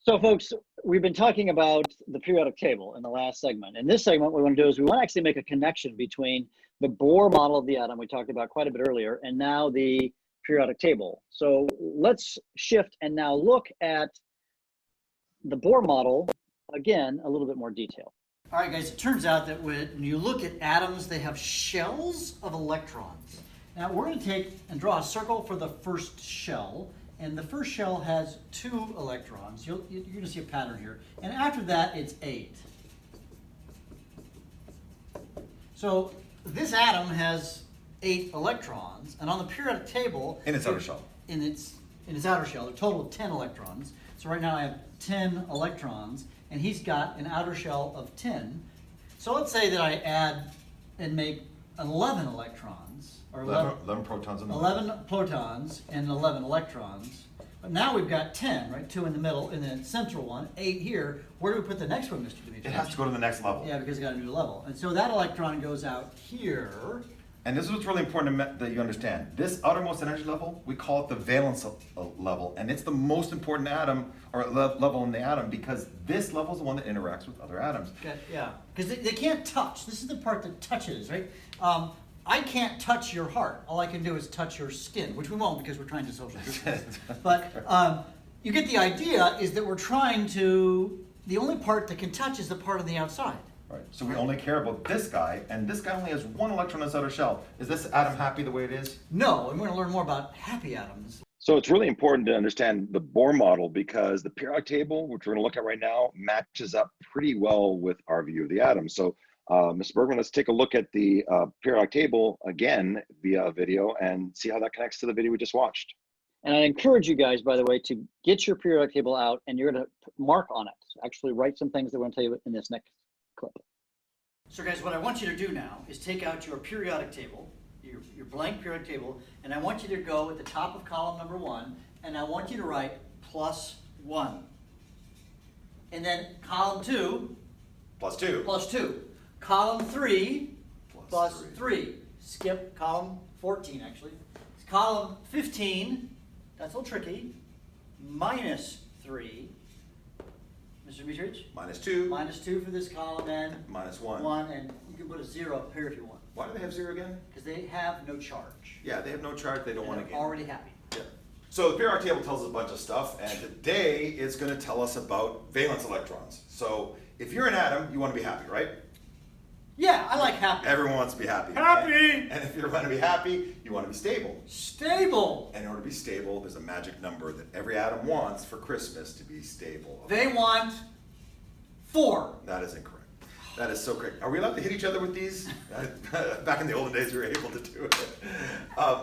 So, folks, we've been talking about the periodic table in the last segment. In this segment, what we want to do is we want to actually make a connection between the Bohr model of the atom we talked about quite a bit earlier, and now the periodic table. So let's shift and now look at the Bohr model, again, a little bit more detail. All right, guys, it turns out that when you look at atoms, they have shells of electrons. Now, we're going to take and draw a circle for the first shell. And the first shell has 2 electrons. You're going to see a pattern here. And after that, it's 8. So this atom has 8 electrons. And on the periodic table... In its outer shell. In its outer shell, a total of 10 electrons. So right now I have 10 electrons. And he's got an outer shell of 10. So let's say that I add and make 11 electrons. Or 11 protons in the 11 protons and 11 electrons. But now we've got 10, right? 2 in the middle, and then central one, 8 here. Where do we put the next one, Mr. Dimitri? It has to go to the next level. Yeah, because it got a new level. And so that electron goes out here. And this is what's really important that you understand. This outermost energy level, we call it the valence level. And it's the most important atom, or level in the atom, because this level is the one that interacts with other atoms. Okay, yeah, because they can't touch. This is the part that touches, right? I can't touch your heart. All I can do is touch your skin, which we won't because we're trying to social distance. But you get the idea is that we're trying to, the only part that can touch is the part on the outside. Right. So we only care about this guy, and this guy only has 1 electron in his outer shell. Is this atom happy the way it is? No, and we're going to learn more about happy atoms. So it's really important to understand the Bohr model because the periodic table, which we're going to look at right now, matches up pretty well with our view of the atom. So Mr. Bergman, let's take a look at the periodic table again via video and see how that connects to the video we just watched. And I encourage you guys, by the way, to get your periodic table out and you're going to mark on it. Actually write some things that we're going to tell you in this next clip. So guys, what I want you to do now is take out your periodic table, your blank periodic table, and I want you to go at the top of column number 1, and I want you to write +1. And then column 2, +2. +2. Column 3, Plus +3. Skip column 14, actually. Column 15, that's a little tricky, -3. Mr. Dimitrich? -2. -2 for this column, and -1. 1, and you can put a 0 up here if you want. Why do they have 0 again? Because they have no charge. Yeah, they have no charge. They don't want to They're gain. already happy. Yeah. So the periodic table tells us a bunch of stuff, and today it's going to tell us about valence electrons. So if you're an atom, you want to be happy, right? Yeah, I like happy. Everyone wants to be happy. Happy! And if you want to be happy, you want to be stable. Stable. And in order to be stable, there's a magic number that every atom wants for Christmas to be stable. They want 4. That is incorrect. That is so correct. Are we allowed to hit each other with these? Back in the olden days, we were able to do it.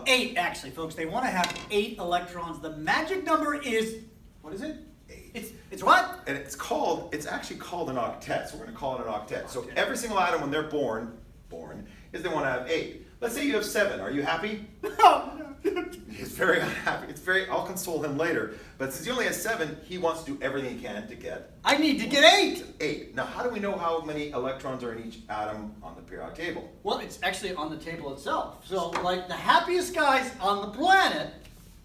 8, actually, folks. They want to have 8 electrons. The magic number is, what is it? 8. It's what? And it's actually called an octet. So we're going to call it an octet. So every single atom, when they're born, is they want to have 8. Let's say you have 7. Are you happy? No. He's very unhappy. I'll console him later. But since he only has 7, he wants to do everything he can to get I need to get 8. 8. Now, how do we know how many electrons are in each atom on the periodic table? Well, it's actually on the table itself. So, like, the happiest guys on the planet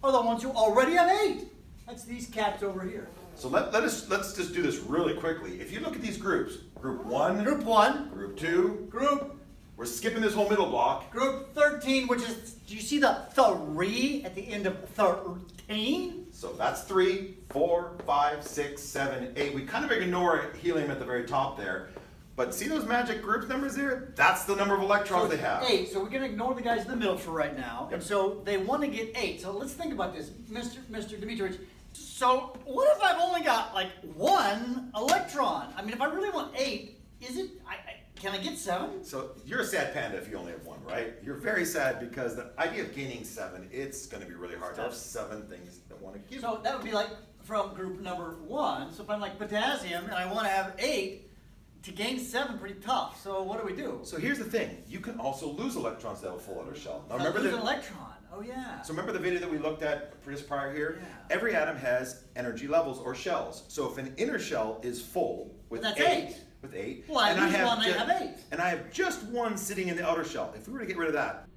are the ones who already have 8. That's these cats over here. So let's just do this really quickly. If you look at these groups, group 1, Group 1, group 2, group we're skipping this whole middle block. Group 13, which is, do you see the 3 at the end of 13? So that's 3, 4, 5, 6, 7, 8. We kind of ignore helium at the very top there. But see those magic group numbers there? That's the number of electrons they have. 8, so we're going to ignore the guys in the middle for right now. Yep. And so they want to get 8. So let's think about this, Mr. Dimitrich. So what if I've only got like 1 electron? I mean, if I really want 8, is it, can I get 7? So you're a sad panda if you only have 1, right? You're very sad because the idea of gaining 7, it's going to be really hard to have 7 things that want to give. So that would be like from group number 1. So if I'm like potassium and I want to have 8, to gain 7, pretty tough. So what do we do? So here's the thing. You can also lose electrons that have a full outer shell. Now Remember an electron. Oh yeah. So remember the video that we looked at just prior here? Yeah. Every atom has energy levels or shells. So if an inner shell is full with That's 8, with 8, well, I and lose I have one, I have 8. and I have just 1 sitting in the outer shell. If we were to get rid of that,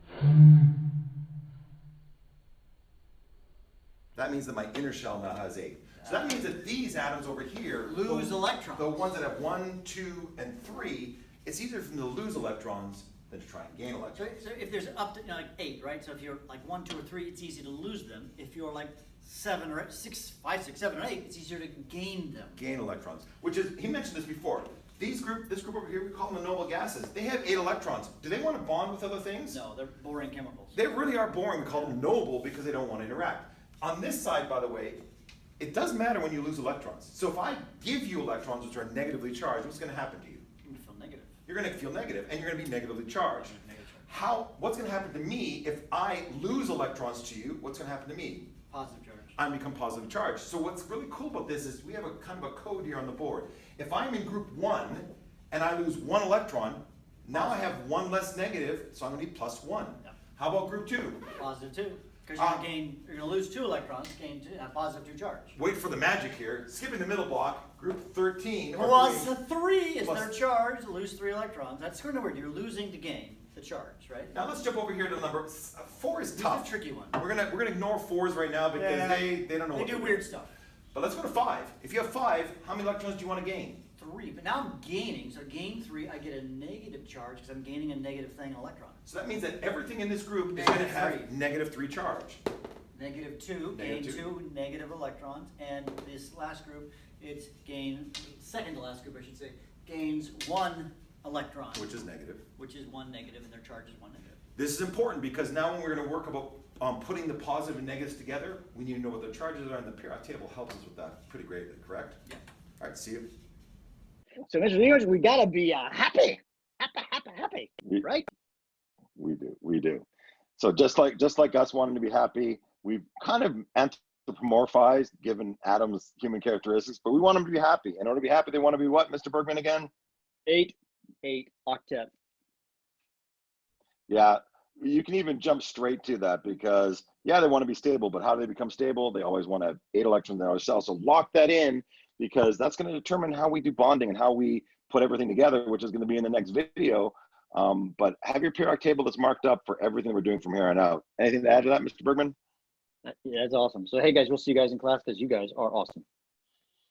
that means that my inner shell now has 8. So that means that these atoms over here Lose the electrons. ones that have 1, 2, and 3, it's easier for them to lose electrons than to try and gain So, electrons. so if there's up to like 8, right? So if you're like 1, 2, or 3, it's easy to lose them. If you're like 7 or 6, 5, 6, 7, or 8, it's easier to gain them. Gain electrons, which is, he mentioned this before. This group over here, we call them the noble gases. They have 8 electrons. Do they want to bond with other things? No, they're boring chemicals. They really are boring. We call them noble because they don't want to interact. On this side, by the way, it does matter when you lose electrons. So if I give you electrons which are negatively charged, what's going to happen to you? You feel negative. You're going to feel negative, and you're going to be negatively charged. Negative charge. What's going to happen to me if I lose electrons to you? What's going to happen to me? Positive charge. I become positive charge. So what's really cool about this is we have a kind of a code here on the board. If I'm in group 1 and I lose 1 electron, now I have 1 less negative, so I'm going to be +1. Yep. How about group 2? Positive 2. Because you're going to lose 2 electrons, gain 2, positive 2 charge. Wait for the magic here. Skipping the middle block, group 13. or Plus 3. 3 is Plus- their charge, lose 3 electrons. That's kind of weird. You're losing to gain the charge, right? Now let's jump over here to number 4 is This is tough. a tricky one. We're gonna ignore 4s right now because Yeah. they don't know They what do they're weird doing. stuff. But let's go to 5. If you have 5, how many electrons do you want to gain? 3, but now I'm gaining. So gain 3, I get a negative charge because I'm gaining a negative thing, electron. So that means that everything in this group is going to have -3 charge. Negative 2, gain Negative 2 negative electrons, and this last group, it's second to last group I should say, gains 1 electron, Which is negative. which is 1 negative, and their charge is 1 negative. This is important because now when we're going to work about putting the positive and negatives together, we need to know what their charges are, and the periodic table helps us with that pretty greatly, correct? Yeah. All right, see you. So, Mr. English, we gotta be happy, right? We do. So just like us wanting to be happy, we've kind of anthropomorphized given atoms human characteristics, but we want them to be happy. In order to be happy, they want to be what, Mr. Bergman, again? 8 octet. Yeah, you can even jump straight to that because, yeah, they want to be stable, but how do they become stable? They always want to have 8 electrons in our cell. So lock that in because that's going to determine how we do bonding and how we put everything together, which is going to be in the next video. But have your periodic table that's marked up for everything we're doing from here on out. Anything to add to that, Mr. Bergman? Yeah, that's awesome. So, hey, guys, we'll see you guys in class because you guys are awesome.